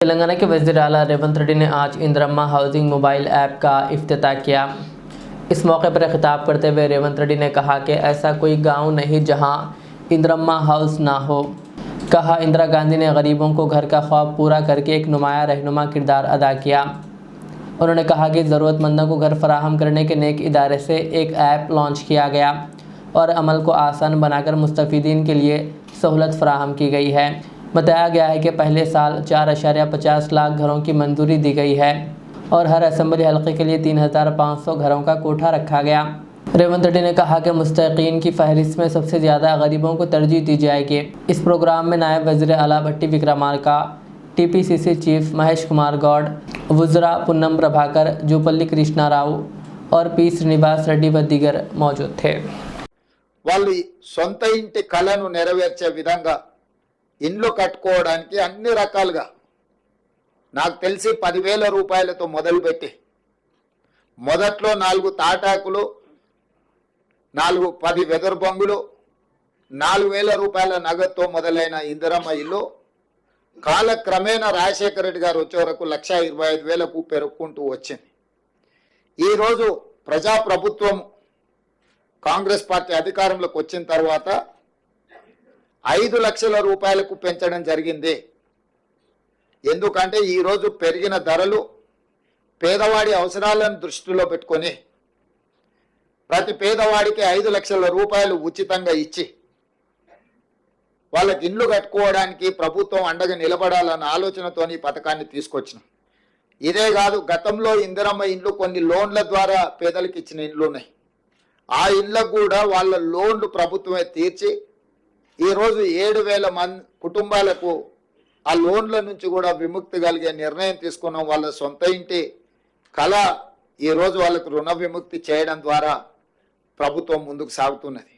तेलंगाना के वज़ीर आला रेवंत रेड्डी ने आज इंदिरम्मा हाउसिंग मोबाइल ऐप का इफ्तिताह किया। इस मौके पर खिताब करते हुए रेवंत रेड्डी ने कहा कि ऐसा कोई गांव नहीं जहां इंदिरम्मा हाउस ना हो। कहा, इंदिरा गांधी ने गरीबों को घर का ख्वाब पूरा करके एक नुमाया रहनुमा किरदार अदा किया। उन्होंने कहा कि ज़रूरतमंदों को घर फराहम करने के नेक इदारे से एक ऐप लॉन्च किया गया और अमल को आसान बनाकर मुस्तफ़ीदीन के लिए सहूलत फराहम की गई है। बताया गया है कि पहले साल 4.50 लाख घरों की मंजूरी दी गई है और हर असेंबली हल्के के लिए 3,500 घरों का कोठा रखा गया। रेवंत रेड्डी ने कहा कि मुस्तहीक़ीन की फहरिस्त में सबसे ज़्यादा गरीबों को तरजीह दी जाएगी। इस प्रोग्राम में नायब वज़ीर आला भट्टी विक्रमार्का, TPCC चीफ महेश कुमार गौड़, वुज़रा पुन्नम प्रभाकर, जूपल्ली कृष्णा राव और P श्रीनिवास रेड्डी व दीगर मौजूद थे। వాళ్ళు సొంత ఇంటి కలను నెరవేర్చే విధంగా ఇండ్లు కట్టుకోవడానికి అన్ని రకాలుగా నాకు తెలిసి 10,000 రూపాయలతో మొదలుపెట్టి మొదట్లో 4 తాటాకులు 10 వెదర్ బంగులు 4,000 రూపాయల నగదుతో మొదలైన ఇందిరమ్మ ఇల్లు కాలక్రమేణా రాజశేఖర రెడ్డి గారు వచ్చే వరకు 1,25,000కు పెరుగుకుంటూ వచ్చింది। ఈరోజు ప్రజాప్రభుత్వం కాంగ్రెస్ పార్టీ అధికారంలోకి వచ్చిన తర్వాత 5 లక్షల రూపాయలకు పెంచడం జరిగింది। ఎందుకంటే ఈరోజు పెరిగిన ధరలు పేదవాడి అవసరాలను దృష్టిలో పెట్టుకొని ప్రతి పేదవాడికి 5 లక్షల రూపాయలు ఉచితంగా ఇచ్చి వాళ్ళకి ఇండ్లు కట్టుకోవడానికి ప్రభుత్వం అండగా నిలబడాలన్న ఆలోచనతోని ఈ పథకాన్ని తీసుకొచ్చినాం। ఇదే కాదు, గతంలో ఇందిరమ్మ ఇండ్లు కొన్ని లోన్ల ద్వారా పేదలకు ఇచ్చిన ఇండ్లు ఉన్నాయి। ఆ ఇళ్లకు కూడా వాళ్ళ లోన్లు ప్రభుత్వమే తీర్చి ఈరోజు 7,000 మంది కుటుంబాలకు ఆ లోన్ల నుంచి కూడా విముక్తి కలిగే నిర్ణయం తీసుకున్నాం। వాళ్ళ సొంత ఇంటి కళ ఈరోజు వాళ్ళకు రుణ విముక్తి చేయడం ద్వారా ప్రభుత్వం ముందుకు సాగుతున్నది।